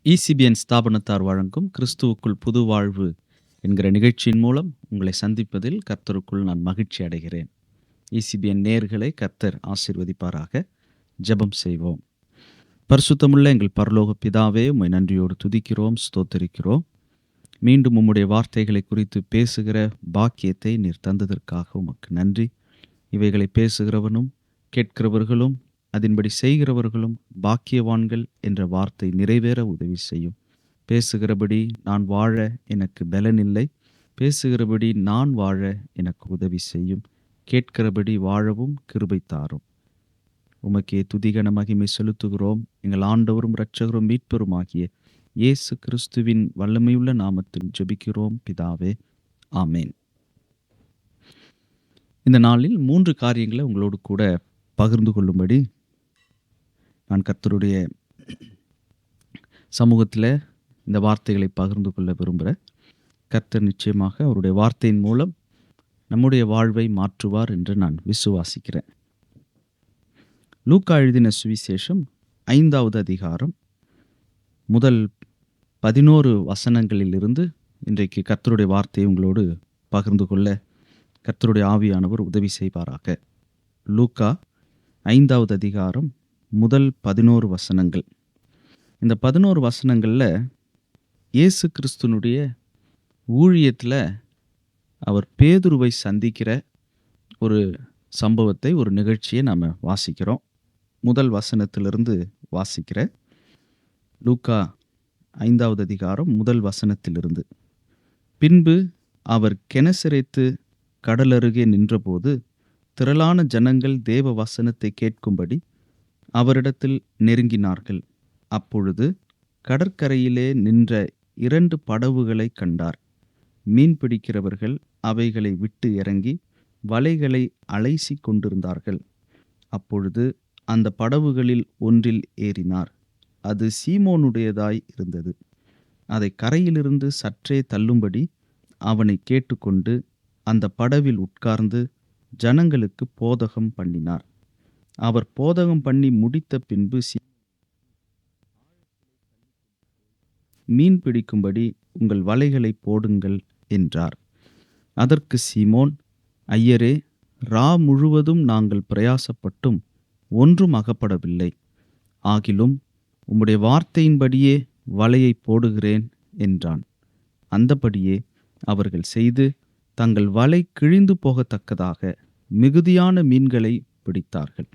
இசிபிஎன் ஸ்தாபனத்தார் வழங்கும் கிறிஸ்துவுக்குள் புது வாழ்வு என்கிற நிகழ்ச்சியின் மூலம் உங்களை சந்திப்பதில் கர்த்தருக்குள் நான் மகிழ்ச்சி அடைகிறேன். இசிபிஎன் நேயர்களை கர்த்தர் ஆசீர்வதிப்பாராக. ஜெபம் செய்வோம். பரிசுத்தமுள்ள எங்கள் பரலோக பிதாவே, உம்மை நன்றியோடு துதிக்கிறோம், ஸ்தோத்தரிக்கிறோம். மீண்டும் உம்முடைய வார்த்தைகளை குறித்து பேசுகிற பாக்கியத்தை நீர் தந்ததற்காக உமக்கு நன்றி. இவைகளை பேசுகிறவனும் கேட்கிறவர்களும் அதன்படி செய்கிறவர்களும் பாக்கியவான்கள் என்ற வார்த்தை நிறைவேற உதவி செய்யும். பேசுகிறபடி நான் வாழ எனக்கு பலனில்லை, பேசுகிறபடி நான் வாழ எனக்கு உதவி செய்யும். கேட்கிறபடி வாழவும் கிருபை தாரும். உமக்கே துதிகன மகிமை செலுத்துகிறோம். எங்கள் ஆண்டவரும் இரட்சகரும் மீட்பரும் ஆகிய இயேசு கிறிஸ்துவின் வல்லமையுள்ள நாமத்தில் ஜெபிக்கிறோம் பிதாவே, ஆமேன். இந்த நாளில் 3 காரியங்களை உங்களோடு கூட பகிர்ந்து கொள்ளும்படி நான் கர்த்தருடைய சமூகத்தில் இந்த வார்த்தைகளை பகிர்ந்து கொள்ள விரும்புகிறேன். கர்த்தர் நிச்சயமாக அவருடைய வார்த்தையின் மூலம் நம்முடைய வாழ்வை மாற்றுவார் என்று நான் விசுவாசிக்கிறேன். லூக்கா எழுதின சுவிசேஷம் 5வது அதிகாரம் முதல் 11 வசனங்களிலிருந்து இன்றைக்கு கர்த்தருடைய வார்த்தையை உங்களோடு பகிர்ந்து கொள்ள கர்த்தருடைய ஆவியானவர் உதவி செய்வாராக. லூக்கா 5வது அதிகாரம் முதல் 11 வசனங்கள். இந்த 11 வசனங்களில் இயேசு கிறிஸ்துனுடைய ஊழியத்தில் அவர் பேதுருவை சந்திக்கிற ஒரு சம்பவத்தை, ஒரு நிகழ்ச்சியை நாம் வாசிக்கிறோம். முதல் வசனத்திலிருந்து வாசிக்கிற லூக்கா 5வது அதிகாரம் முதல் வசனத்திலிருந்து. பின்பு அவர் கெனசரேத்து கடலருகே நின்றபோது திரளான ஜனங்கள் தேவ வசனத்தை கேட்கும்படி அவரிடத்தில் நெருங்கினார்கள். அப்பொழுது கடற்கரையிலே நின்ற 2 படவுகளை கண்டார். மீன் பிடிக்கிறவர்கள் அவைகளை விட்டு இறங்கி வலைகளை அலைசி கொண்டிருந்தார்கள். அப்பொழுது அந்த படவுகளில் ஒன்றில் ஏறினார். அது சீமோனுடையதாய் இருந்தது. அதை கரையிலிருந்து சற்றே தள்ளும்படி அவனை கேட்டுக்கொண்டு அந்த படவில் உட்கார்ந்து ஜனங்களுக்கு போதகம் பண்ணினார். அவர் போதகம் பண்ணி முடித்த பின்பு மீன் பிடிக்கும்படி உங்கள் வலைகளை போடுங்கள் என்றார். அதற்கு சீமோன், ஐயரே, ரா முழுவதும் நாங்கள் பிரயாசப்பட்டும் ஒன்றும் அகப்படவில்லை. ஆகிலும் உம்முடைய வார்த்தையின்படியே வலையை போடுகிறேன் என்றான். அந்தபடியே அவர்கள் செய்து தங்கள் வலை கிழிந்து போகத்தக்கதாக மிகுதியான மீன்களை பிடித்தார்கள்.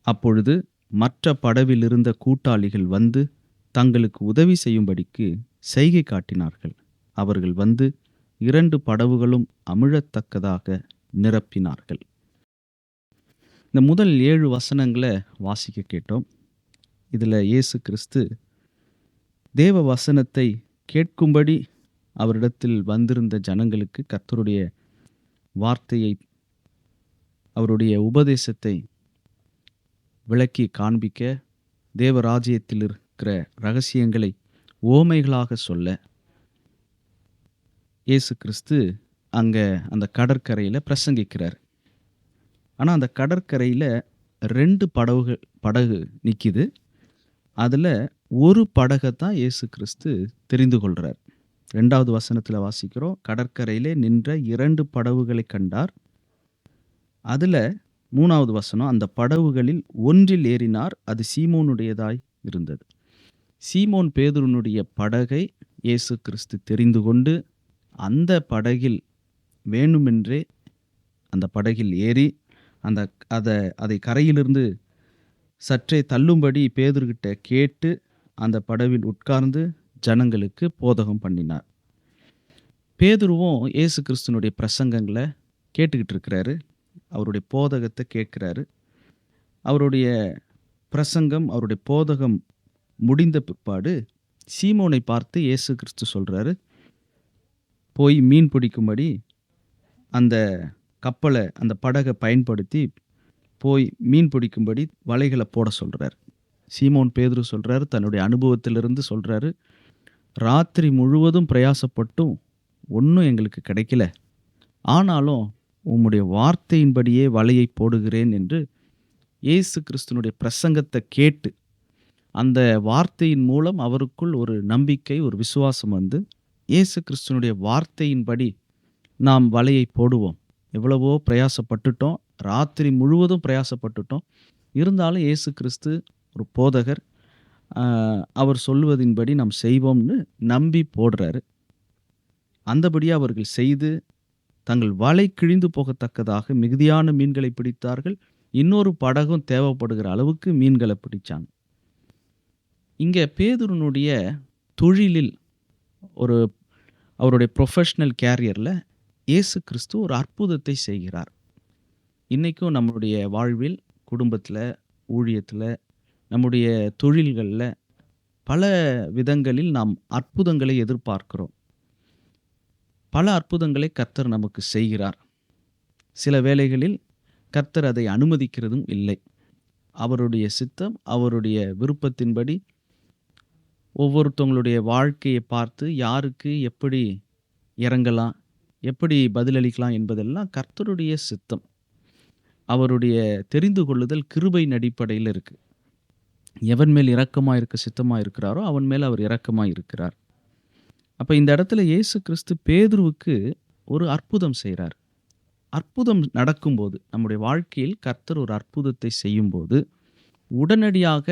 அப்பொழுது மற்ற படவிலிருந்த கூட்டாளிகள் வந்து தங்களுக்கு உதவி செய்யும்படிக்கு செய்கை காட்டினார்கள். அவர்கள் வந்து 2 படவுகளும் அமிழத்தக்கதாக நிரப்பினார்கள். இந்த முதல் 7 வசனங்களை வாசிக்க கேட்டோம். இதில் இயேசு கிறிஸ்து தேவ வசனத்தை கேட்கும்படி அவரிடத்தில் வந்திருந்த ஜனங்களுக்கு கர்த்தருடைய வார்த்தையை, அவருடைய உபதேசத்தை விளக்கி காண்பிக்க, தேவராஜ்யத்தில் இருக்கிற ரகசியங்களை ஓமைகளாக சொல்ல இயேசு கிறிஸ்து அங்கே அந்த கடற்கரையில் பிரசங்கிக்கிறார். ஆனால் அந்த கடற்கரையில் 2 படகு நிற்கிது. அதில் ஒரு படகை தான் இயேசு கிறிஸ்து தெரிந்து கொள்கிறார். 2வது வசனத்தில் வாசிக்கிறோம், கடற்கரையிலே நின்ற 2 படவுகளை கண்டார். அதில் 3வது வசனம், அந்த படவுகளில் ஒன்றில் ஏறினார். அது சீமோனுடையதாய் இருந்தது. சீமோன் பேதுருனுடைய படகை இயேசு கிறிஸ்து தெரிந்து கொண்டு அந்த படகில் வேணுமென்றே அந்த படகில் ஏறி அதை கரையிலிருந்து சற்றே தள்ளும்படி பேதுருக்கிட்ட கேட்டு அந்த படவில் உட்கார்ந்து ஜனங்களுக்கு போதகம் பண்ணினார். பேதுருவும் இயேசு கிறிஸ்துனுடைய பிரசங்கங்களை கேட்டுக்கிட்டு இருக்கிறாரு. அவருடைய போதகத்தை கேட்கிறாரு. அவருடைய பிரசங்கம், அவருடைய போதகம் முடிந்த பிற்பாடு சீமோனை பார்த்து இயேசு கிறிஸ்து சொல்கிறாரு, போய் மீன் பிடிக்கும்படி அந்த கப்பலை, அந்த படகை பயன்படுத்தி போய் மீன் பிடிக்கும்படி வலைகளை போட சொல்கிறார். சீமோன் பேதுரு சொல்கிறாரு, தன்னுடைய அனுபவத்திலிருந்து சொல்கிறாரு, ராத்திரி முழுவதும் பிரயாசப்பட்டும் ஒன்றும் எங்களுக்கு கிடைக்கல, ஆனாலும் உம்முடைய வார்த்தையின்படியே வலையை போடுகிறேன் என்று இயேசு கிறிஸ்துனுடைய பிரசங்கத்தை கேட்டு அந்த வார்த்தையின் மூலம் அவருக்குள் ஒரு நம்பிக்கை, ஒரு விசுவாசம் வந்து, இயேசு கிறிஸ்துவினுடைய வார்த்தையின்படி நாம் வலையை போடுவோம். எவ்வளவோ பிரயாசப்பட்டுட்டோம். ராத்திரி முழுவதும் பிரயாசப்பட்டுட்டோம். இருந்தாலும் இயேசு கிறிஸ்து ஒரு போதகர். அ அவர் சொல்லுவதின்படி நாம் செய்வோம்னு நம்பி போடுறாரு. அந்தபடியே அவர்கள் செய்து, தங்கள் வலை கிழிந்து போகத்தக்கதாக மிகுதியான மீன்களை பிடித்தார்கள். இன்னொரு படகும் தேவைப்படுகிற அளவுக்கு மீன்கள பிடிச்சாங்க. இங்க பேதுருனுடைய தொழிலில் ஒரு அவருடைய புரொஃபஷனல் கேரியர்ல இயேசு கிறிஸ்து ஒரு அற்புதத்தை செய்கிறார். இன்னைக்கும் நம்முடைய வாழ்வில், குடும்பத்தில, ஊழியத்தில, நம்முடைய தொழில்கள்ல பல விதங்களில் நாம் அற்புதங்களை எதிர்பார்க்கிறோம். பல அற்புதங்களை கர்த்தர் நமக்கு செய்கிறார். சில வேளைகளில் கர்த்தர் அதை அனுமதிக்கிறதும் இல்லை. அவருடைய சித்தம், அவருடைய விருப்பத்தின்படி ஒவ்வொருத்தவங்களுடைய வாழ்க்கையை பார்த்து யாருக்கு எப்படி இறங்கலாம், எப்படி பதிலளிக்கலாம் என்பதெல்லாம் கர்த்தருடைய சித்தம். அவருடைய தெரிந்து கொள்ளுதல் கிருபையின் அடிப்படையில இருக்கு. எவன் மேல் இரக்கமா இருக்க சித்தமா இருக்கிறாரோ, அவன் மேல் அவர் இரக்கமா இருக்கிறார். அப்ப இந்த இடத்துல இயேசு கிறிஸ்து பேதுருவுக்கு ஒரு அற்புதம் செய்றார். அற்புதம் நடக்கும்போது, நம்முடைய வாழ்க்கையில் கர்த்தர் ஒரு அற்புதத்தை செய்யும்போது, உடனடியாக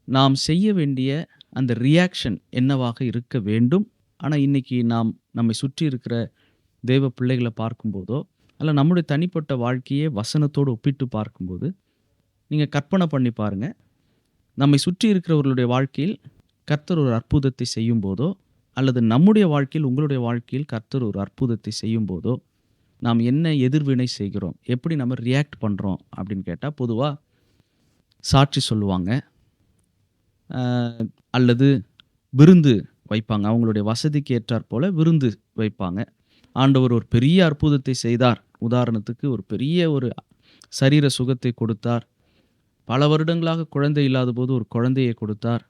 நாம் செய்ய வேண்டிய அந்த ரியாக்ஷன் என்னவாக இருக்க வேண்டும்? ஆனா, இன்னைக்கு நாம் நம்மை சுற்றி இருக்கிற தேவ பிள்ளைகள பார்க்கும்போதோ, அல்ல நம்முடைய தனிப்பட்ட வாழ்க்கையே வசனத்தோடு ஒப்பிட்டு பார்க்கும்போது, நீங்க கற்பனை பண்ணி பாருங்க. நம்மை சுற்றி இருக்கிறவர்களுடைய வாழ்க்கையில் கர்த்தர் ஒரு அற்புதத்தை செய்யும்போதோ, அல்லது நம்முடைய வாழ்க்கையில், உங்களுடைய வாழ்க்கையில் கர்த்தர் ஒரு அற்புதத்தை செய்யும்போதோ, நாம் என்ன எதிர்வினை செய்கிறோம்? எப்படி நம்ம ரியாக்ட் பண்றோம்? அப்படின்னு கேட்டா, பொதுவா சாட்சி சொல்லுவாங்க. அ அல்லது விருந்து வைப்பாங்க. அவங்களுடைய வசதிக்கு ஏற்றாற் போல விருந்து வைப்பாங்க. ஆண்டவர் ஒரு பெரிய அற்புதத்தை செய்தார். உதாரணத்துக்கு ஒரு பெரிய ஒரு சரீர சுகத்தை கொடுத்தார். பல வருடங்களாக குழந்தை இல்லாதபோது ஒரு குழந்தையை கொடுத்தார்.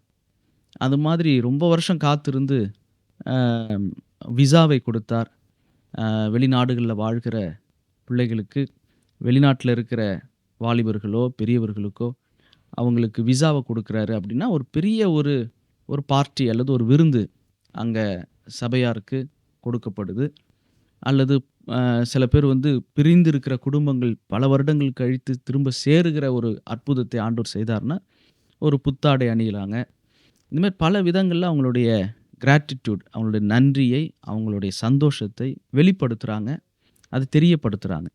அது மாதிரி ரொம்ப வருஷம் காத்திருந்து அ விசாவை கொடுத்தார். வெளிநாடுகள்ல வாழ்கிற பிள்ளைகளுக்கு, வெளிநாட்ல இருக்கிற வாலிபர்களோ, பெரியவர்களுக்கோ அவங்களுக்கு விசாவ குடுக்குறாரு அப்படின்னா, ஒரு பெரிய ஒரு பார்ட்டி அல்லது ஒரு விருந்து அங்க சபையாருக்கு கொடுக்கப்படுது. அல்லது சில பேர் வந்து பிரிந்து இருக்கிற குடும்பங்கள் பல வருடங்கள் கழித்து திரும்ப சேருகிற ஒரு அற்புதத்தை ஆண்டவர் செய்தார்ன்னா, ஒரு புத்தாடை அணியிறாங்க. இந்த மாரி பல விதங்கள்ல அவங்களுடைய கிராட்டிட்யூட், அவங்களுடைய நன்றியை, அவங்களுடைய சந்தோஷத்தை வெளிப்படுத்துறாங்க. அதை தெரியப்படுத்துறாங்க.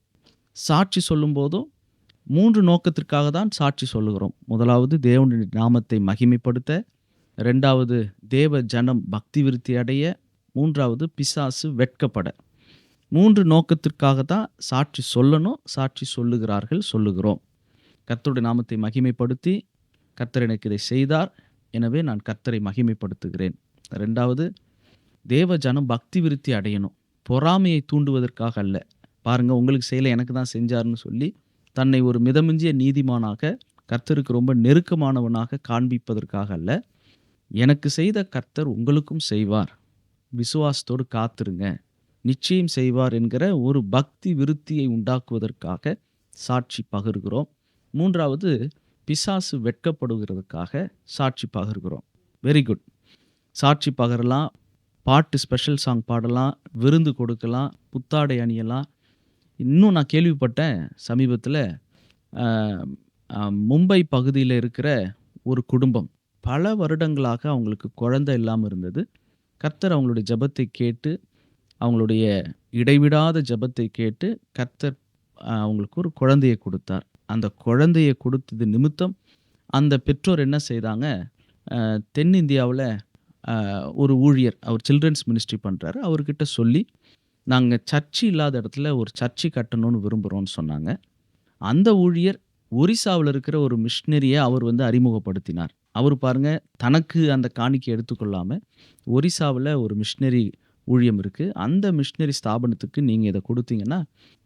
சாட்சி சொல்லும்போதும் 3 நோக்கத்திற்காக தான் சாட்சி சொல்லுகிறோம். முதலாவது தேவனுடைய நாமத்தை மகிமைப்படுத்த, 2வது தேவ ஜனம் பக்தி விருத்தி அடைய, 3வது பிசாசு வெட்கப்பட. 3 நோக்கத்திற்காக தான் சாட்சி சொல்லணும், சாட்சி சொல்லுகிறார்கள், சொல்லுகிறோம். கர்த்தருடைய நாமத்தை மகிமைப்படுத்தி, கர்த்தர் எனக்கு இதை செய்தார், எனவே நான் கர்த்தரை மகிமைப்படுத்துகிறேன். 2வது தேவ ஜனம் பக்தி விருத்தி அடையணும். பொறாமையை தூண்டுவதற்காக அல்ல. பாருங்க, உங்களுக்கு செய்யல எனக்கு தான் செஞ்சார்ன்னு சொல்லி, தன்னை ஒரு மிதமிஞ்சிய நீதிமானாக, கர்த்தருக்கு ரொம்ப நெருக்கமானவனாக காண்பிப்பதற்காக அல்ல. எனக்கு செய்த கர்த்தர் உங்களுக்கும் செய்வார். விசுவாசத்தோடு காத்திருங்க. நிச்சயம் செய்வார் என்கிற ஒரு பக்தி விருத்தியை உண்டாக்குவதற்காக சாட்சி பகிர்கிறோம். 3வது பிசாசு வெட்கப்படுகிறதுக்காக சாட்சி பகிர்கிறோம். Very good. சாட்சி பகரலாம், பாட்டு ஸ்பெஷல் சாங் பாடலாம், விருந்து கொடுக்கலாம், புத்தாடை அணியலாம். இன்னும் நான் கேள்விப்பட்டேன் சமீபத்தில, அ அ மும்பை பகுதியில இருக்கிற ஒரு குடும்பம். பல வருடங்களாக அவங்களுக்கு குழந்தை இல்லாம இருந்தது. கர்த்தர் அவங்களுடைய ஜெபத்தை கேட்டு, அவங்களுடைய இடைவிடாத ஜெபத்தை கேட்டு, கர்த்தர் அவங்களுக்கு ஒரு குழந்தையை குடுத்தார். அந்த குழந்தையை குடுத்தது நிமித்தம், அந்த பெற்றோர் என்ன செய்தாங்க, தென்னிந்தியாவுல ஒரு ஊழியர், அவர் சில்ட்ரன்ஸ் மினிஸ்ட்ரி பண்றாரு. அவர்கிட்ட சொல்லி, நாங்க சர்ச் இல்லாத இடத்துல ஒரு சர்ச் கட்டணும்னு விரும்புறோம்னு சொன்னாங்க. அந்த ஊழியர் ஒரிசாவுல இருக்கிற ஒரு மிஷனரிய அவர் வந்து அறிமுகப்படுத்தினார். அவரு பாருங்க, தனக்கு அந்த காணிக்கை எடுத்துக்கொள்ளாம, ஒரிசாவுல ஒரு மிஷனரி ஊழியம் இருக்கு. அந்த மிஷனரி ஸ்தாபனத்துக்கு நீங்க இத குடுத்தீங்கன்னா,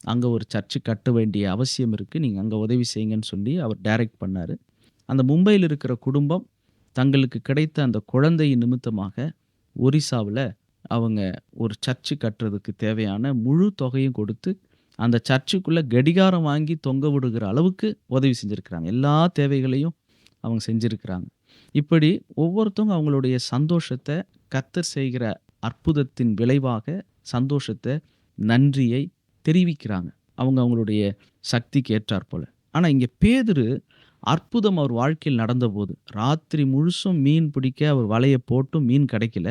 அங்க ஒரு சர்ச் கட்ட வேண்டிய அவசியம் இருக்கு. நீங்க அங்க உதவி செய்யுங்கன்னு சொல்லி அவர் டைரக்ட் பண்ணாரு. அந்த மும்பையில இருக்கிற குடும்பம் தங்களுக்கு கிடைத்த அந்த குழந்தையின் நிமித்தமாக ஒரிசாவுல அவங்க ஒரு சர்ச் கட்டுறதுக்கு தேவையான முழு தொகையும் கொடுத்து, அந்த சர்ச்சுக்குள்ள கடிகாரம் வாங்கி தொங்க விடுகிற அளவுக்கு உதவி செஞ்சிருக்கிறாங்க. எல்லா தேவைகளையும் அவங்க செஞ்சிருக்கிறாங்க. இப்படி ஒவ்வொருத்தவங்க அவங்களுடைய சந்தோஷத்த கர்த்தர் செய்கிற அற்புதத்தின் விளைவாக சந்தோஷத்த, நன்றியை தெரிவிக்கிறாங்க. அவங்க அவங்களுடைய சக்திக்கு ஏற்றாற்போல. ஆனா இங்க பேதுரு அற்புதம் அவர் வாழ்க்கையில் நடந்தபோது, ராத்திரி முழுசும் மீன் பிடிக்க அவர் வலைய போட்டும் மீன் கிடைக்கல.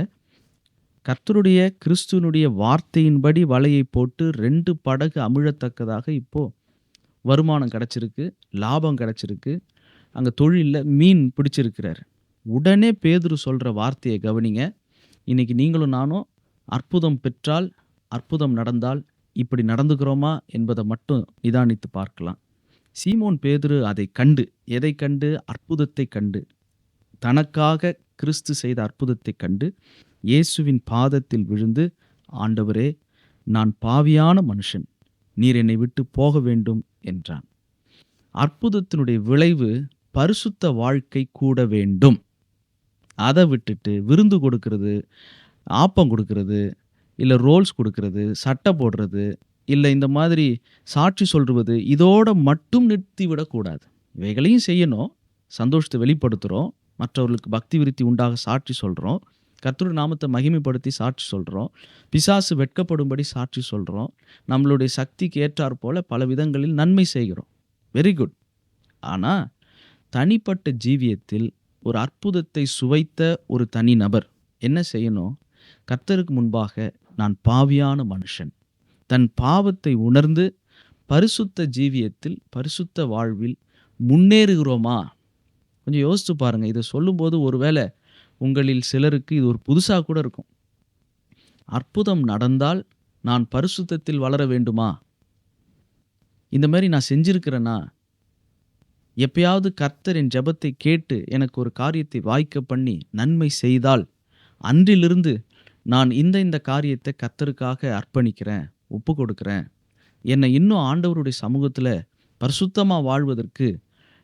கர்த்தருடைய கிறிஸ்துவினுடைய வார்த்தையின்படி வலையை போட்டு 2 படகு அமிழத்தக்கதாக இப்போ வருமானம் கிடைச்சிருக்கு, லாபம் கிடைச்சிருக்கு. அங்க தொழில்ல மீன் பிடிச்சிருக்கிறாரு. உடனே பேதுரு சொல்ற வார்த்தைய கவனிங்க. இன்னைக்கு நீங்களும் நானும் அற்புதம் பெற்றால், அற்புதம் நடந்தால் இப்படி நடந்துக்கிறோமா என்பதை மட்டும் நிதானித்து பார்க்கலாம். சீமோன் பேதுரு அதை கண்டு, எதை கண்டு? அற்புதத்தை கண்டு, தனக்காக கிறிஸ்து செய்த அற்புதத்தை கண்டு இயேசுவின் பாதத்தில் விழுந்து, ஆண்டவரே, நான் பாவியான மனுஷன், நீர் என்னை விட்டு போக வேண்டும் என்றான். அற்புதத்தினுடைய விளைவு பரிசுத்த வாழ்க்கை கூட வேண்டும். அதை விட்டுட்டு விருந்து கொடுக்கிறது, ஆப்பம் கொடுக்கிறது, இல்லை ரோல்ஸ் கொடுக்கிறது, சட்டை போடுறது, இல்லை இந்த மாதிரி சாட்சி சொல்றது, இதோட மட்டும் நிறுத்திவிடக்கூடாது. இவைகளையும் செய்யணும். சந்தோஷத்தை வெளிப்படுத்துகிறோம், மற்றவர்களுக்கு பக்தி விருத்தி உண்டாக சாட்சி சொல்கிறோம், கர்த்தருடைய நாமத்தை மகிமைப்படுத்தி சாட்சி சொல்கிறோம், பிசாசு வெட்கப்படும்படி சாட்சி சொல்கிறோம், நம்மளுடைய சக்திக்கு ஏற்றாற் போல பல விதங்களில் நன்மை செய்கிறோம். Very good. ஆனால் தனிப்பட்ட ஜீவியத்தில் ஒரு அற்புதத்தை சுவைத்த ஒரு தனி நபர் என்ன செய்யணும்? கர்த்தருக்கு முன்பாக நான் பாவியான மனுஷன், தன் பாவத்தை உணர்ந்து பரிசுத்த ஜீவியத்தில், பரிசுத்த வாழ்வில் முன்னேறுகிறோமா? கொஞ்சம் யோசித்து பாருங்க. இதை சொல்லும்போது ஒருவேளை உங்களில் சிலருக்கு இது ஒரு புதுசாக கூட இருக்கும். அற்புதம் நடந்தால் நான் பரிசுத்தத்தில் வளர வேண்டுமா? இந்த மாதிரி நான் செஞ்சிருக்கிறேனா? எப்பயாவது கர்த்தர் என் ஜெபத்தை கேட்டு எனக்கு ஒரு காரியத்தை வாய்க்க பண்ணி நன்மை செய்தால், அன்றிலிருந்து நான் இந்த காரியத்தை கர்த்தருக்காக அர்ப்பணிக்கிறேன், ஒப்பு கொடுக்கிறேன், என்னை இன்னும் ஆண்டவருடைய சமூகத்தில் பரிசுத்தமாக வாழ்வதற்கு,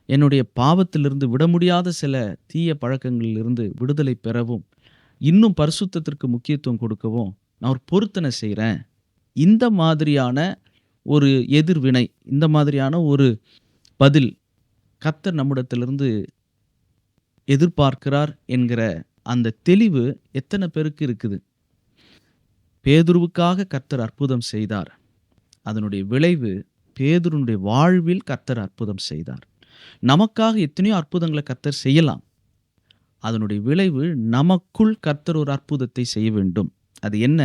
என்னுடைய பாவத்திலிருந்து விட முடியாத சில தீய பழக்கங்களிலிருந்து விடுதலை பெறவும், இன்னும் பரிசுத்தத்திற்கு முக்கியத்துவம் கொடுக்கவும் நான் ஒரு பொருத்தனை செய்கிறேன். இந்த மாதிரியான ஒரு எதிர்வினை, இந்த மாதிரியான ஒரு பதில் கர்த்தர் நம்மிடத்திலிருந்து எதிர்பார்க்கிறார் என்கிற அந்த தெளிவு எத்தனை பேருக்கு இருக்குது? பேதுருவுக்காக கர்த்தர் அற்புதம் செய்தார். அதனுடைய விளைவு பேதுருனுடைய வாழ்வில் கர்த்தர் அற்புதம் செய்தார். நமக்காக எத்தனையோ அற்புதங்களை கர்த்தர் செய்யலாம். அதனுடைய விளைவு நமக்குள் கர்த்தர் ஒரு அற்புதத்தை செய்ய வேண்டும். அது என்ன?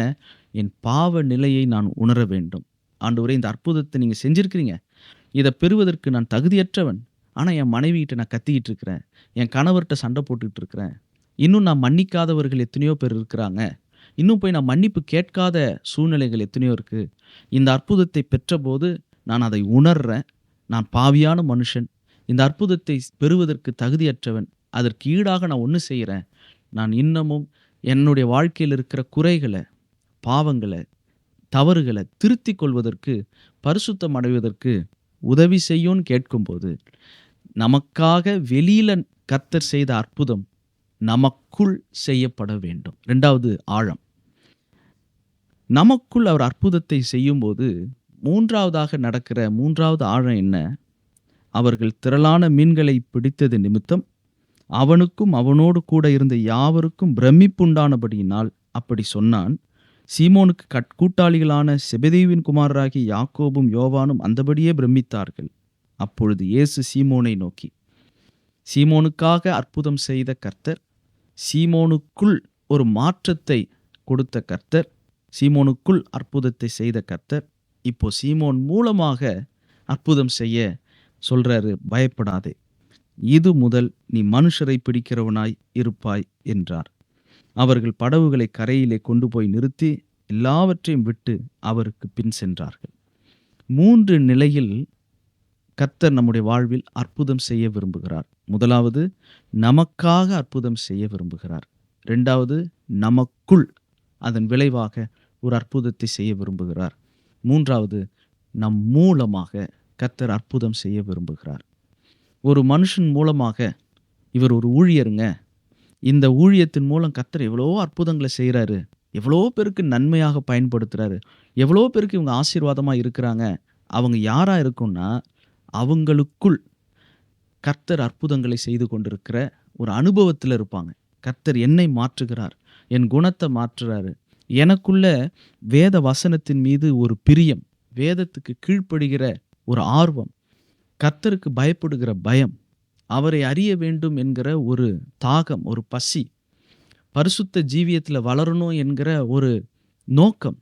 என் பாவ நிலையை நான் உணர வேண்டும். ஆண்டவரே, இந்த அற்புதத்தை நீங்கள் செஞ்சிருக்கிறீங்க, இதை பெறுவதற்கு நான் தகுதியற்றவன். ஆனால் என் மனைவிகிட்ட நான் கத்திக்கிட்டு இருக்கிறேன், என் கணவர்கிட்ட சண்டை போட்டுக்கிட்டு இருக்கிறேன், இன்னும் நான் மன்னிக்காதவர்கள் எத்தனையோ பேர் இருக்கிறாங்க, இன்னும் போய் நான் மன்னிப்பு கேட்காத சூழ்நிலைகள் எத்தனையோ இருக்குது. இந்த அற்புதத்தை பெற்றபோது நான் அதை உணர்றேன். நான் பாவியான மனுஷன், இந்த அற்புதத்தை பெறுவதற்கு தகுதியற்றவன். அதற்கு ஈடாக நான் ஒன்று செய்கிறேன். நான் இன்னமும் என்னுடைய வாழ்க்கையில் இருக்கிற குறைகளை, பாவங்களை, தவறுகளை திருத்திக் கொள்வதற்கு, பரிசுத்தம் அடைவதற்கு உதவி செய்யும்னு கேட்கும்போது, நமக்காக வெளியில கர்த்தர் செய்த அற்புதம் நமக்குள் செய்யப்பட வேண்டும். 2வது ஆழம். நமக்குள் அவர் அற்புதத்தை செய்யும்போது 3வதாக நடக்கிற 3வது ஆழம் என்ன? அவர்கள் திரளான மீன்களை பிடித்தது நிமித்தம் அவனுக்கும் அவனோடு கூட இருந்த யாவருக்கும் பிரமிப்புண்டானபடியினால் அப்படி சொன்னான். சீமோனுக்கு கூட்டாளிகளான செபெதேயுவின் குமாரராகிய யாக்கோபும் யோவானும் அந்தபடியே பிரமித்தார்கள். அப்பொழுது இயேசு சீமோனை நோக்கி, சீமோனுக்காக அற்புதம் செய்த கர்த்தர், சீமோனுக்குள் ஒரு மாற்றத்தை கொடுத்த கர்த்தர், சீமோனுக்குள் அற்புதத்தை செய்த கர்த்தர் இப்போ சீமோன் மூலமாக அற்புதம் செய்ய சொல்றாரு. பயப்படாதே, இது முதல் நீ மனுஷரை பிடிக்கிறவனாய் இருப்பாய் என்றார். அவர்கள் படவுகளை கரையிலே கொண்டு போய் நிறுத்தி எல்லாவற்றையும் விட்டு அவருக்கு பின் சென்றார்கள். 3 நிலையில் கர்த்தர் நம்முடைய வாழ்வில் அற்புதம் செய்ய விரும்புகிறார். 1வது, நமக்காக அற்புதம் செய்ய விரும்புகிறார். 2வது, நமக்குள் அதன் விளைவாக ஒரு அற்புதத்தை செய்ய விரும்புகிறார். 3வது, நம் மூலமாக கர்த்தர் அற்புதம் செய்ய விரும்புகிறார். ஒரு மனுஷன் மூலமாக, இவர் ஒரு ஊழியருங்க, இந்த ஊழியத்தின் மூலம் கர்த்தர் எவ்வளோ அற்புதங்களை செய்கிறாரு, எவ்வளோ பேருக்கு நன்மையாக பயன்படுத்துகிறாரு, எவ்வளோ பேருக்கு இவங்க ஆசீர்வாதமாக இருக்கிறாங்க. அவங்க யாராக இருக்கும்னா, அவங்களுக்குள் கர்த்தர் அற்புதங்களை செய்து கொண்டிருக்கிற ஒரு அனுபவத்துல இருப்பாங்க. கர்த்தர் என்னை மாற்றுகிறார். என் குணத்த மாற்றுறாரு. எனக்குள்ள வேத வசனத்தின் மீது ஒரு பிரியம், வேதத்துக்கு கீழ்ப்படுகிற ஒரு ஆர்வம், கர்த்தருக்கு பயப்படுகிற பயம், அவரை அறிய வேண்டும் என்கிற ஒரு தாகம், ஒரு பசி, பரிசுத்த ஜீவியத்துல வளரணும் என்கிற ஒரு நோக்கம்.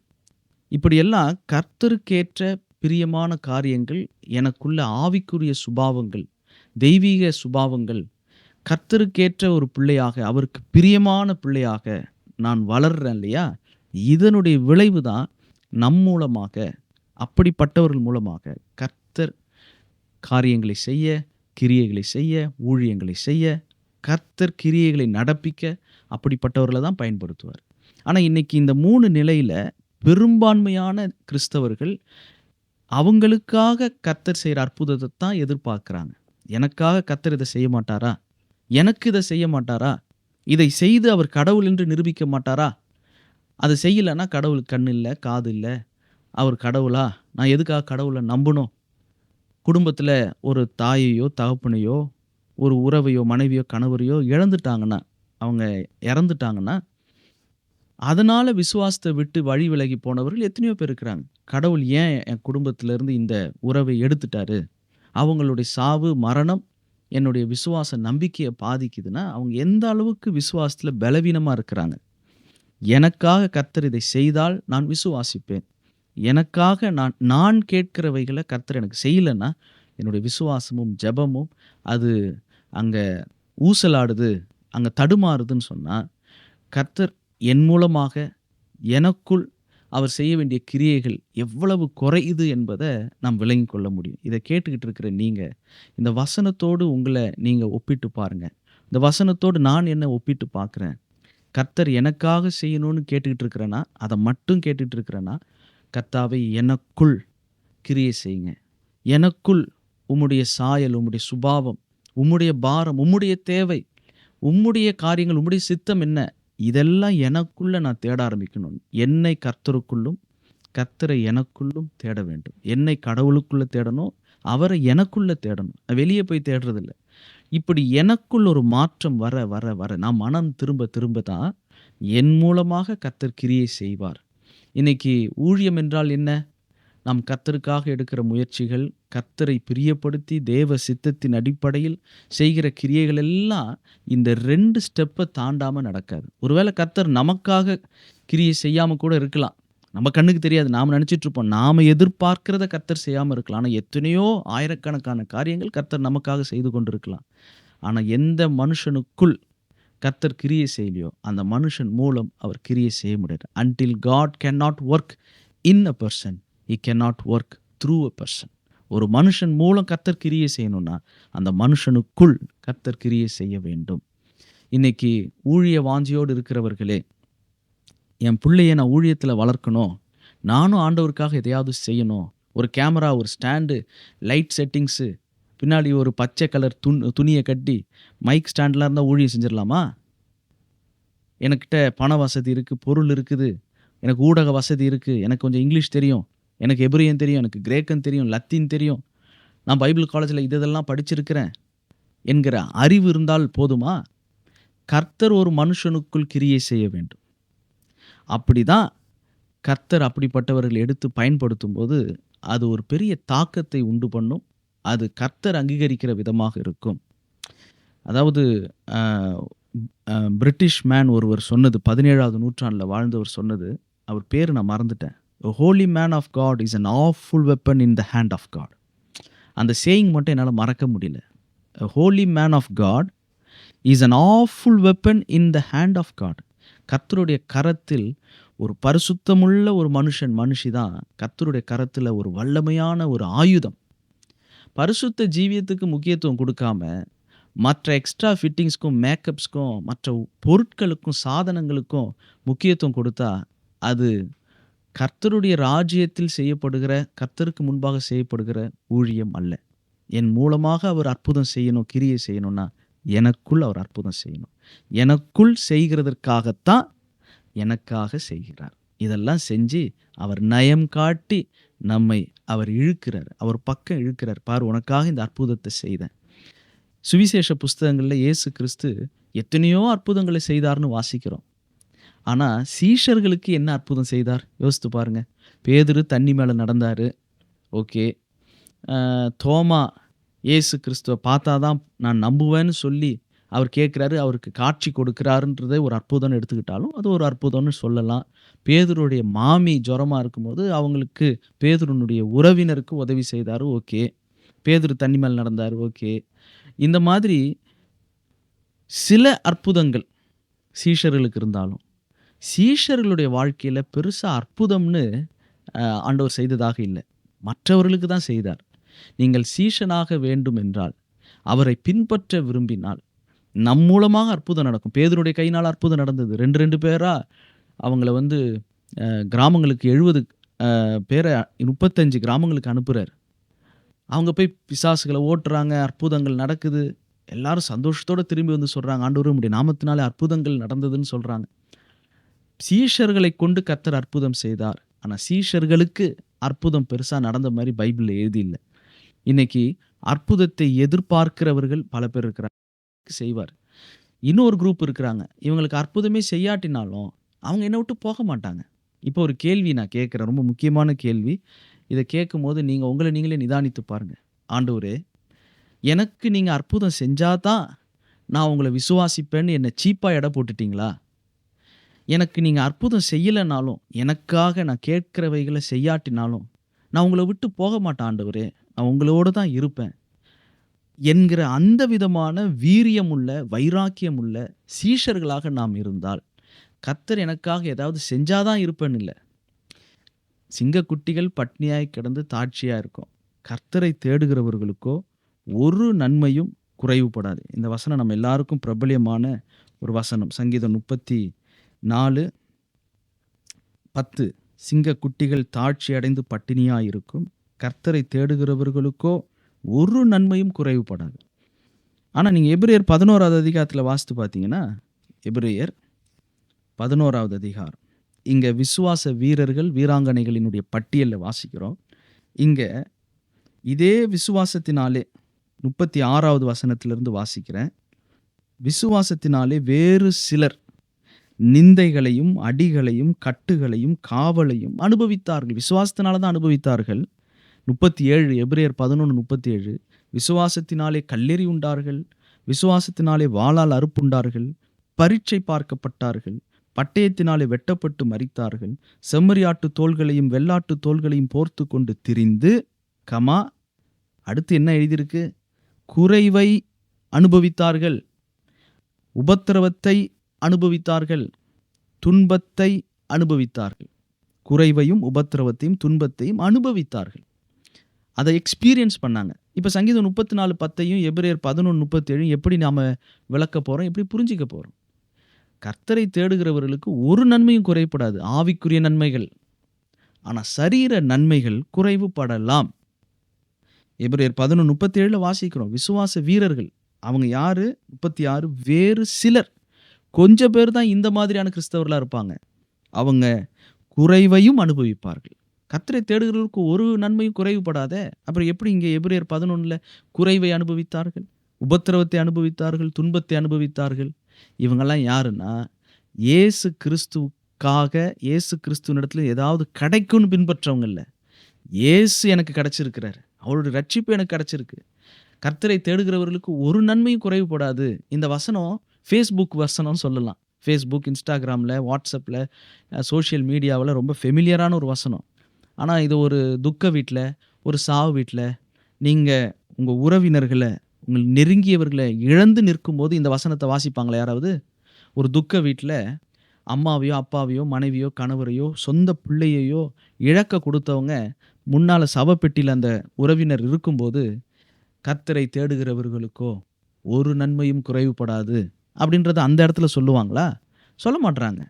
இப்படியெல்லாம் கர்த்தருக்கேற்ற பிரியமான காரியங்கள், எனக்குள்ள ஆவிக்குரிய சுபாவங்கள், தெய்வீக சுபாவங்கள், கர்த்தருக்கேற்ற ஒரு பிள்ளையாக, அவருக்கு பிரியமான பிள்ளையாக நான் வளர்றேன் இல்லையா? இதனுடைய விளைவு தான் நம் மூலமாக, அப்படிப்பட்டவர்கள் மூலமாக கர்த்தர் காரியங்களை செய்ய, கிரியைகளை செய்ய, ஊழியங்களை செய்ய, கர்த்தர் கிரியைகளை நடப்பிக்க அப்படிப்பட்டவர்கள தான் பயன்படுத்துவார். ஆனா இன்னைக்கு இந்த 3 நிலையில பெரும்பான்மையான கிறிஸ்தவர்கள் அவங்களுக்காக கர்த்தர் செய்ற அற்புதத்த தான் எதிர்பார்க்கிறாங்க. எனக்காக கர்த்தர் இத செய்ய மாட்டாரா? எனக்கு இத செய்ய மாட்டாரா? இதை செய்து அவர் கடவுள் என்று நிரூபிக்க மாட்டாரா? அத செய்யலன்னா கடவுளுக்கு கண் இல்ல, காது இல்ல. அவர் கடவுளா? நான் எதுக்காக கடவுள நம்பணும்? குடும்பத்துல ஒரு தாயையோ, தகப்பனையோ, ஒரு உறவையோ, மனைவியோ, கணவரையோ இழந்துட்டாங்கன்னா, அவங்க இறந்துட்டாங்கன்னா, அதனால விசுவாசத்த விட்டு வழி விலகி போனவர்கள் எத்தனையோ பேர் இருக்கிறாங்க. கடவுள் ஏன் என் குடும்பத்திலிருந்து இந்த உறவை எடுத்துட்டாரு? அவங்களுடைய சாவு, மரணம் என்னுடைய விசுவாச நம்பிக்கைய பாதிக்குதுன்னா, அவங்க எந்த அளவுக்கு விசுவாசத்துல பலவீனமா இருக்கிறாங்க. எனக்காக கர்த்தர் இதை செய்தால் நான் விசுவாசிப்பேன். எனக்காக நான் கேட்கிறவைகள கர்த்தர் எனக்கு செய்யலன்னா, என்னுடைய விசுவாசமும், ஜெபமும் அது அங்க ஊசலாடுது, அங்க தடுமாறுதுன்னு சொன்னா, கர்த்தர் என் மூலமாக எனக்குள் அவர் செய்ய வேண்டிய கிரியைகள் எவ்வளவு குறையுது என்பத நாம் விளங்கிக் கொள்ள முடியும். இத கேட்டுக்கிட்டு இருக்கிற நீங்க, இந்த வசனத்தோடு உங்கள நீங்க ஒப்பிட்டு பாருங்க. இந்த வசனத்தோடு நான் என்ன ஒப்பிட்டு பார்க்கிறேன்? கர்த்தர் எனக்காக செய்யணும்னு கேட்டுக்கிட்டு இருக்கிறேனா? அத மட்டும் கேட்டுட்டு இருக்கிறேனா? கர்த்தாவே எனக்குள் கிரியை செய்யுங்க. எனக்குள் உம்முடைய சாயல், உம்முடைய சுபாவம், உம்முடைய பாரம், உம்முடைய தேவை, உம்முடைய காரியங்கள், உம்முடைய சித்தம் என்ன? இதெல்லாம் எனக்குள்ள நான் தேட ஆரம்பிக்கணும். என்னை கர்த்தருக்குள்ளும், கர்த்தரை எனக்குள்ளும் தேட வேண்டும். என்னை கடவுளுக்குள்ள தேடணும். அவரை எனக்குள்ள தேடணும். வெளியே போய் தேடுறதில்ல. இப்படி எனக்குள் ஒரு மாற்றம் வர, வர, வர நான் மனம் திரும்ப, திரும்ப தான் என் மூலமாக கர்த்தர் கிரியை செய்வார். இன்னைக்கு ஊழியம் என்றால் என்ன? நாம் கர்த்தருக்காக எடுக்கிற முயற்சிகள், கர்த்தரை பிரியப்படுத்தி தேவ சித்தத்தின் அடிப்படையில் செய்கிற கிரியைகள் எல்லாம் இந்த 2 ஸ்டெப்ப தாண்டாம நடக்காது. ஒருவேளை கர்த்தர் நமக்காக கிரியை செய்யாம கூட இருக்கலாம். நம்ம கண்ணுக்கு தெரியாது. நாம நினைச்சிட்டு இருப்போம். நாம எதிர்பார்க்கிறத கர்த்தர் செய்யாம இருக்கலாம். ஆனா எத்தனையோ ஆயிரக்கணக்கான காரியங்கள் கர்த்தர் நமக்காக செய்து கொண்டிருக்கலாம். ஆனா எந்த மனுஷனுக்குள் கர்த்தர் கிரியை செய்யலையோ, அந்த மனுஷன் மூலம் அவர் கிரியை செய்ய முடியாது. Until God cannot work in a person, he cannot work through a person. ஒரு மனுஷன் மூலம் கர்த்தர் கிரியை செய்யணும்னா, அந்த மனுஷனுக்குள் கர்த்தர் கிரியை செய்ய வேண்டும். இன்னைக்கு ஊழிய வாஞ்சையோடு இருக்கிறவர்களே, என் பிள்ளைய நான் ஊழியத்துல வளர்க்கணும். நானும் ஆண்டவருக்காக எதையாவது செய்யணும். ஒரு கேமரா, ஒரு ஸ்டாண்டு, லைட் செட்டிங்ஸு, பின்னாடி ஒரு பச்சை கலர் துணிய கட்டி, மைக் ஸ்டாண்ட்லாம் இருந்தா ஊழியம் செஞ்சிடலாமா? எனக்கிட்ட பண வசதி இருக்கு, பொருள் இருக்குது, எனக்கு ஊடக வசதி இருக்கு, எனக்கு கொஞ்சம் இங்கிலீஷ் தெரியும், எனக்கு எபிரியன் தெரியும், எனக்கு கிரேக்கன் தெரியும், லத்தீன் தெரியும், நான் பைபிள் காலேஜில் இதெல்லாம் படிச்சிருக்கிறேன் என்கிற அறிவு இருந்தால் போதுமா? கர்த்தர் ஒரு மனுஷனுக்குள் கிரியை செய்ய வேண்டும். அப்படிதான் கர்த்தர் அப்படிப்பட்டவர்கள் எடுத்து பயன்படுத்தும் போது அது ஒரு பெரிய தாக்கத்தை உண்டு பண்ணும். அது கர்த்தர் அங்கீகரிக்கிற விதமாக இருக்கும். அதாவது பிரிட்டிஷ் மேன் ஒருவர் சொன்னது, 17வது நூற்றாண்டில் வாழ்ந்தவர் சொன்னது, அவர் பேர் நான் மறந்துட்டேன். A holy man of God is an awful weapon in the hand of God. அந்த சேயிங் மட்டும் என்னால் மறக்க முடியல. A holy man of God is an awful weapon in the hand of God. கர்த்தருடைய கரத்தில் ஒரு பரிசுத்தமுள்ள ஒரு மனுஷி தான் கர்த்தருடைய கரத்தில் ஒரு வல்லமையான ஒரு ஆயுதம். பரிசுத்த ஜீவியத்துக்கு முக்கியத்துவம் கொடுக்காம மற்ற எக்ஸ்ட்ரா ஃபிட்டிங்ஸ்க்கும், மேக்கப்ஸ்க்கும், மற்ற பொருட்களுக்கும், சாதனங்களுக்கும் முக்கியத்துவம் கொடுத்தா அது கர்த்தருடைய ராஜ்யத்தில் செய்யப்படுகிற, கர்த்தருக்கு முன்பாக செய்யப்படுகிற ஊழியம் அல்ல. என் மூலமாக அவர் அற்புதம் செய்யணும், கிரியை செய்யணும்னா எனக்குள் அவர் அற்புதம் செய்யணும். எனக்குள் செய்கிறதற்காகத்தான் எனக்காக செய்கிறார். இதெல்லாம் செஞ்சு அவர் நயம் காட்டி நம்மை அவர் இழுக்கிறார். அவர் பக்கம் இழுக்கிறார். பார், உனக்காக இந்த அற்புதத்தை செய்தேன். சுவிசேஷ புஸ்தகங்கள்ல இயேசு கிறிஸ்து எத்தனையோ அற்புதங்களை செய்தார்ன்னு வாசிக்கிறோம். ஆனா சீஷர்களுக்கு என்ன அற்புதம் செய்தார்? யோசித்து பாருங்க. பேதுரு தண்ணி மேல நடந்தாரு. ஓகே. தோமா இயேசு கிறிஸ்துவ பார்த்தா தான் நான் நம்புவேன்னு சொல்லி அவர் கேட்குறாரு. அவருக்கு காட்சி கொடுக்கிறாருன்றதே ஒரு அற்புதம்னு எடுத்துக்கிட்டாலும், அது ஒரு அற்புதம்னு சொல்லலாம். பேதுருடைய மாமி ஜுரமா இருக்கும்போது, அவங்களுக்கு பேதுருனுடைய உறவினருக்கு உதவி செய்தாரு. ஓகே. பேதுரு தண்ணி மேல நடந்தாரு. ஓகே. இந்த மாதிரி சில அற்புதங்கள் சீஷர்களுக்கு இருந்தாலும், சீஷர்களுடைய வாழ்க்கையில பெருசா அற்புதம்னு ஆண்டவர் செய்ததாக இல்ல. மற்றவர்களுக்கு தான் செய்தார். நீங்கள் சீஷனாக வேண்டும் என்றால், அவரை பின்பற்ற விரும்பினால், நம் மூலமாக அற்புதம் நடக்கும். பேதுருடைய கையினால அற்புதம் நடந்தது. 2 பேரா அவங்கள வந்து கிராமங்களுக்கு 70 பேர 35 கிராமங்களுக்கு அனுப்புறாரு. அவங்க போய் பிசாசுகள ஓட்டுறாங்க. அற்புதங்கள் நடக்குது. எல்லாரும் சந்தோஷத்தோட திரும்பி வந்து சொல்றாங்க, ஆண்டவரே உம்முடைய நாமத்தினாலே அற்புதங்கள் நடந்ததுன்னு சொல்றாங்க. சீஷர்களை கொண்டு கர்த்தர் அற்புதம் செய்தார். ஆனா சீஷர்களுக்கு அற்புதம் பெருசா நடந்த மாரி பைபிள்ல எழுதி இல்ல. இன்னைக்கு அற்புதத்தை எதிர்பார்க்கிறவர்கள் பல பேர் இருக்கிறாங்க. செய்வார். இன்னொரு குரூப் இருக்கிறாங்க. இவங்களுக்கு அற்புதமே செய்யாட்டினாலும், அவங்க என்ன விட்டு போக மாட்டாங்க. இப்போ ஒரு கேள்வி நான் கேட்கிறேன். ரொம்ப முக்கியமான கேள்வி. இத கேட்கும்போது நீங்க உங்கள நீங்களே நிதானித்து பாருங்க. ஆண்டவரே, எனக்கு நீங்க அற்புதம் செஞ்சா தான் நான் உங்கள விசுவாசிப்பேன்னு என்ன சீப்பா எடை போட்டுட்டீங்களா? எனக்கு நீங்க அற்புதம் செய்யலனாலும், எனக்காக நான் கேட்கிறவைகள செய்யாட்டினாலும், நான் உங்கள விட்டு போக மாட்டேன் ஆண்டவரே. நான் உங்களோட தான் இருப்பேன். என்கிற அந்த விதமான வீரியமுள்ள, வைராக்கியமுள்ள சீஷர்களாக நாம் இருந்தால், கர்த்தர் எனக்காக ஏதாவது செஞ்சா தான் இருப்பேன்னு இல்ல. சிங்கக்குட்டிகள் பட்னியாய் கிடந்து தாட்சியா இருக்கும். கர்த்தரை தேடுகிறவர்களுக்கோ ஒரு நன்மையும் குறைவுபடாது. இந்த வசனம் நம்ம எல்லாருக்கும் பிரபல்யமான ஒரு வசனம். சங்கீதம் 34:10 சிங்கக்குட்டிகள் தாழ்ச்சி அடைந்து பட்டினியாய் இருக்கும். கர்த்தரை தேடுகிறவர்களுக்கோ ஒரு நன்மையும் குறைவுபடாது. ஆனா நீங்க எபிரெயர் 11வது அதிகாரத்துல வாசித்து பார்த்தீங்கன்னா, எபிரெயர் 11வது அதிகாரம். இங்க விசுவாச வீரர்கள், வீராங்கனைகளினுடைய பட்டியல்ல வாசிக்கிறோம். இங்க இதே விசுவாசத்தினாலே 36வது வசனத்திலிருந்து வாசிக்கிறேன். விசுவாசத்தினாலே வேறு சிலர் நிந்தைகளையும், அடிகளையும், கட்டுகளையும், காவலையும் அனுபவித்தார்கள். விசுவாசத்தினால தான் அனுபவித்தார்கள். 37 எபிரெயர் 11:37 விசுவாசத்தினாலே கல்லெறி உண்டார்கள். விசுவாசத்தினாலே வாளால் அறுப்புண்டார்கள். பரீட்சை பார்க்கப்பட்டார்கள். பட்டயத்தினாலே வெட்டப்பட்டு மரித்தார்கள். செம்மறியாட்டு தோள்களையும் வெள்ளாட்டு தோள்களையும் போர்த்து கொண்டு திரிந்து, அடுத்து என்ன எழுதியிருக்கு? குறைவை அனுபவித்தார்கள். உபத்திரவத்தை அனுபவித்தார்கள். துன்பத்தை அனுபவித்தார்கள். குறைவையும், உபத்திரவத்தையும், துன்பத்தையும் அனுபவித்தார்கள். அதை எக்ஸ்பீரியன்ஸ் பண்ணாங்க. இப்ப சங்கீதம் 34:10 எபிரெயர் 11:37 எப்படி நாம விளக்க போறோம்? எப்படி புரிஞ்சுக்க போறோம்? கர்த்தரை தேடுகிறவர்களுக்கு ஒரு நன்மையும் குறைபடாது. ஆவிக்குரிய நன்மைகள். ஆனா சரீர நன்மைகள் குறைவுபடலாம். எபிரெயர் 11:37 வாசிக்கிறோம். விசுவாச வீரர்கள். அவங்க யாரு? 36 வேறு சிலர். கொஞ்சம் பேர் தான் இந்த மாதிரியான கிறிஸ்தவர்களா இருப்பாங்க. அவங்க குறைவையும் அனுபவிப்பார்கள். கர்த்தரை தேடுகிறவர்களுக்கு ஒரு நன்மையும் குறைவுபடாதே. அப்புறம் எப்படி இங்கே எபிரெயர் 11ல குறைவை அனுபவித்தார்கள், உபத்திரவத்தை அனுபவித்தார்கள், துன்பத்தை அனுபவித்தார்கள். இவங்கெல்லாம் யாருன்னா, இயேசு கிறிஸ்துவுக்காக இயேசு கிறிஸ்துவினிடத்துல ஏதாவது கிடைக்கும்னு பின்பற்றவங்க இல்ல. இயேசு எனக்கு கிடைச்சிருக்கிறார். அவருடைய ரட்சிப்பு எனக்கு கிடைச்சிருக்கு. கர்த்தரை தேடுகிறவர்களுக்கு ஒரு நன்மையும் குறைவுபடாது. இந்த வசனம் ஃபேஸ்புக் வசனம்னு சொல்லலாம். ஃபேஸ்புக், இன்ஸ்டாகிராம்ல, வாட்ஸ்அப்ல, சோஷியல் மீடியாவுல ரொம்ப ஃபெமிலியரான ஒரு வசனம். ஆனா இது ஒரு துக்க வீட்ல, ஒரு சாவு வீட்ல, நீங்க உங்க உறவினர்கள, உங்கள் நெருங்கியவர்கள இழந்து நிற்கும்போது இந்த வசனத்த வாசிப்பாங்களா யாராவது? ஒரு துக்க வீட்ல அம்மாவையோ, அப்பாவையோ, மனைவியோ, கணவரையோ, சொந்த பிள்ளையையோ இழக்க கொடுத்தவங்க முன்னால சவப்பெட்டியில அந்த உறவினர் இருக்கும்போது, கர்த்தரை தேடுகிறவர்களுக்கோ ஒரு நன்மையும் குறைவுபடாது அப்படின்றத அந்த இடத்துல சொல்லுவாங்களா? சொல்ல மாட்றாங்க.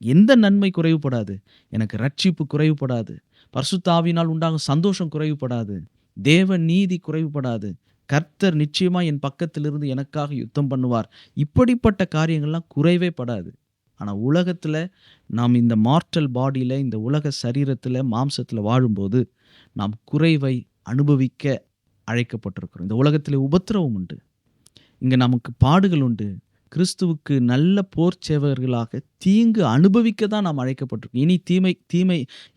எந்த நன்மை குறைவுபடாது? எனக்கு ரட்சிப்பு குறைவுபடாது. பரிசுத்த ஆவியினால் உண்டாகும் சந்தோஷம் குறைவுபடாது. தேவ நீதி குறைவுபடாது. கர்த்தர் நிச்சயமா என் பக்கத்திலிருந்து எனக்காக யுத்தம் பண்ணுவார். இப்படிப்பட்ட காரியங்கள்லாம் குறைவே படாது. ஆனா உலகத்துல நாம் இந்த மார்டல் பாடியில, இந்த உலக சரீரத்துல, மாம்சத்துல வாழும்போது நாம் குறைவை அனுபவிக்க அழைக்கப்பட்டிருக்கிறோம். இந்த உலகத்திலே உபத்திரவம் உண்டு. இங்க நமக்கு பாடுகள் உண்டு. கிறிஸ்துவுக்கு நல்ல போர் சேவகர்களாக தீங்கு அனுபவிக்க தான் நாம் அழைக்கப்பட்டிருக்கோம்.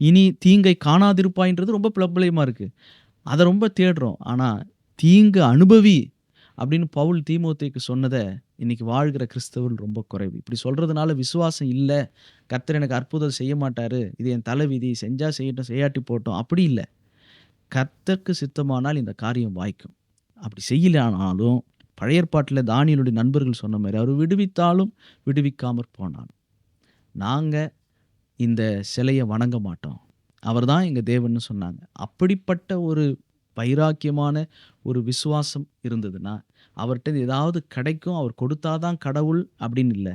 இனி தீங்கை காணாதிருப்பாய்ன்றது ரொம்ப பிரபலமா இருக்கு. அத ரொம்ப தேடுறோம். ஆனா தீங்கு அனுபவி அப்படின்னு பவுல் தீமோத்தேயுக்கு சொன்னத இன்னைக்கு வாழ்கிற கிறிஸ்தவர்கள் ரொம்ப குறைவு. இப்படி சொல்றதுனால விசுவாசம் இல்ல, கர்த்தர் எனக்கு அற்புதம் செய்ய மாட்டாரு, இது என் தலைவிதி, செஞ்சா செய்யட்டும் செய்யாட்டி போகட்டும், அப்படி இல்ல. கர்த்தருக்கு சித்தமானால் இந்த காரியம் வாய்க்கும். அப்படி செய்யலனாலும் பழைய ஏற்பாட்டில தானியேலுடைய நண்பர்கள் சொன்ன மாரி, அவர் விடுவித்தாலும் விடுவிக்காமற் போனாலும், நாங்க இந்த சிலைய வணங்க மாட்டோம். அவர்தான் எங்க தேவன்னு சொன்னாங்க. அப்படிப்பட்ட ஒரு வைராக்கியமான ஒரு விசுவாசம் இருந்ததுன்னா, அவர்ட்ட ஏதாவது கிடைக்கும், அவர் கொடுத்தா தான் கடவுள் அப்படின்னு இல்ல.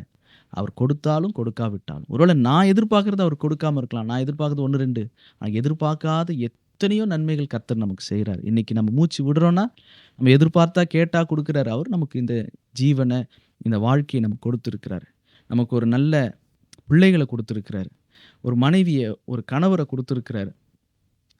அவர் கொடுத்தாலும், கொடுக்காவிட்டாலும். ஒருவேளை நான் எதிர்பார்க்கிறத அவர் கொடுக்காம இருக்கலாம். நான் எதிர்பார்க்கிறது 1, 2. ஆனா எதிர்பார்க்காத எத்தனையோ நன்மைகள் கர்த்தர் நமக்கு செய்றாரு. இன்னைக்கு நம்ம மூச்சு விடுறோம்னா, நம்ம எதிர்பார்த்தா கேட்டா குடுக்குறாரு. அவர் நமக்கு இந்த ஜீவன, இந்த வாழ்க்கைய நமக்கு கொடுத்திருக்கிறாரு. நமக்கு ஒரு நல்ல பிள்ளைகள குடுத்திருக்கிறாரு. ஒரு மனைவிய, ஒரு கணவர குடுத்திருக்கிறாரு.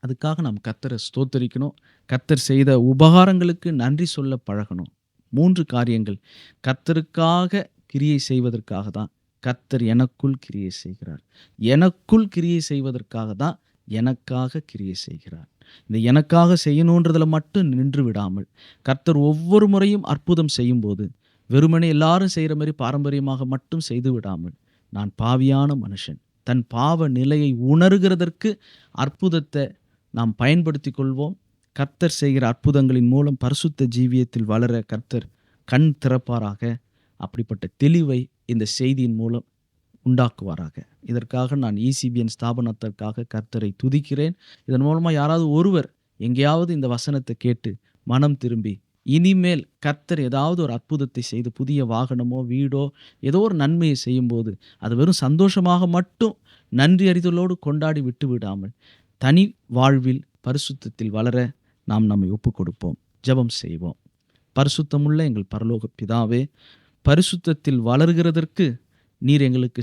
அதுக்காக நாம் கர்த்தர ஸ்தோத்தரிக்கணும். கர்த்தர் செய்த உபகாரங்களுக்கு நன்றி சொல்ல பழகணும். 3 காரியங்கள். கர்த்தருக்காக கிரியை செய்வதற்காக தான் கர்த்தர் எனக்குள் கிரியை செய்கிறார். எனக்குள் கிரியை செய்வதற்காக தான் எனக்காக கிரியை செய்கிறார். இந்த எனக்காக செய்யணுன்றதுல மட்டும் நின்று விடாமல், கர்த்தர் ஒவ்வொரு முறையும் அற்புதம் செய்யும்போது, வெறுமனே எல்லாரும் செய்ற மாரி பாரம்பரியமாக மட்டும் செய்து விடாமல், நான் பாவியான மனுஷன், தன் பாவ நிலையை உணர்கிறதற்கு அற்புதத்த நாம் பயன்படுத்திக் கொள்வோம். கர்த்தர் செய்கிற அற்புதங்களின் மூலம் பரிசுத்த ஜீவியத்தில் வளர கர்த்தர் கண் திறப்பாராக. அப்படிப்பட்ட தெளிவை இந்த செய்தியின் மூலம் உண்டாக்குவாராக. இதற்காக நான் ECBN ஸ்தாபனத்திற்காக கர்த்தரை துதிக்கிறேன். இதன் மூலமா யாராவது ஒருவர் எங்கேயாவது இந்த வசனத்தை கேட்டு மனம் திரும்பி, இனிமேல் கர்த்தர் ஏதாவது ஒரு அற்புதத்தை செய்து புதிய வாகனமோ, வீடோ, ஏதோ ஒரு நன்மையை செய்யும்போது, அது வெறும் சந்தோஷமாக மட்டும் நன்றி அறிதலோடு கொண்டாடி விட்டு விடாமல், தனி வாழ்வில் பரிசுத்தத்தில் வளர நாம் நம்மை ஒப்புக் கொடுப்போம். ஜெபம் செய்வோம். பரிசுத்தமுள்ள எங்கள் பரலோக பிதாவே, பரிசுத்தத்தில் வளர்கிறதற்கு நீர் எங்களுக்கு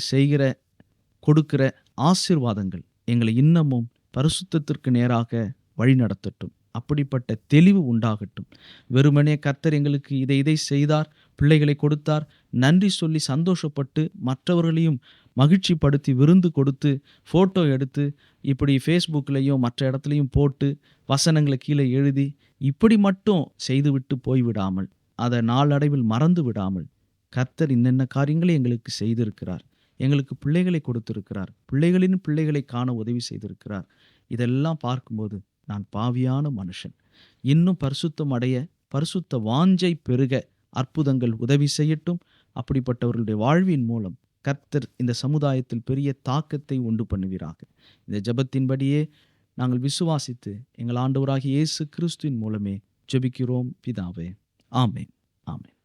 கொடுக்கிற ஆசீர்வாதங்கள் எங்களை இன்னமும் பரிசுத்தத்திற்கு நேராக வழிநடத்தட்டும். அப்படிப்பட்ட தெளிவு உண்டாகட்டும். வெறுமனே கர்த்தர் எங்களுக்கு இதை செய்தார், பிள்ளைகளை கொடுத்தார், நன்றி சொல்லி சந்தோஷப்பட்டு மற்றவர்களையும் மகிழ்ச்சிப்படுத்தி விருந்து கொடுத்து ஃபோட்டோ எடுத்து இப்படி ஃபேஸ்புக்லேயும் மற்ற இடத்துலையும் போட்டு வசனங்களை கீழே எழுதி இப்படி மட்டும் செய்துவிட்டு போய்விடாமல், அதை நாளடைவில் மறந்து விடாமல், கர்த்தர் இன்னென்ன காரியங்களை எங்களுக்கு செய்திருக்கிறார், எங்களுக்கு பிள்ளைகளை கொடுத்திருக்கிறார், பிள்ளைகளின் பிள்ளைகளை காண உதவி செய்திருக்கிறார். இதெல்லாம் பார்க்கும்போது நான் பாவியான மனுஷன், இன்னும் பரிசுத்தம் அடைய, பரிசுத்த வாஞ்சை பெருக அற்புதங்கள் உதவி செய்யட்டும். அப்படிப்பட்டவர்களுடைய வாழ்வின் மூலம் கர்த்தர் இந்த சமுதாயத்தில் பெரிய தாக்கத்தை உண்டு பண்ணுவீராக. இந்த ஜெபத்தின்படியே நாங்கள் விசுவாசித்து எங்கள் ஆண்டவராகிய இயேசு கிறிஸ்துவின் மூலமே ஜெபிக்கிறோம் பிதாவே. ஆமென். ஆமென்.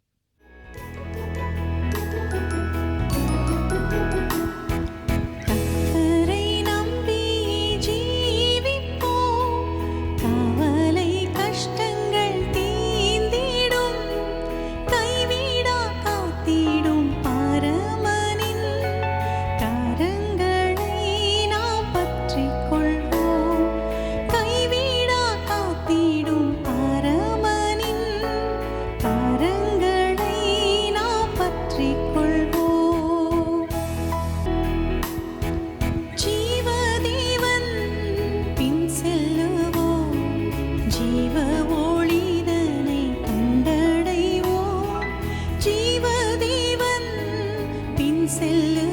செல்லு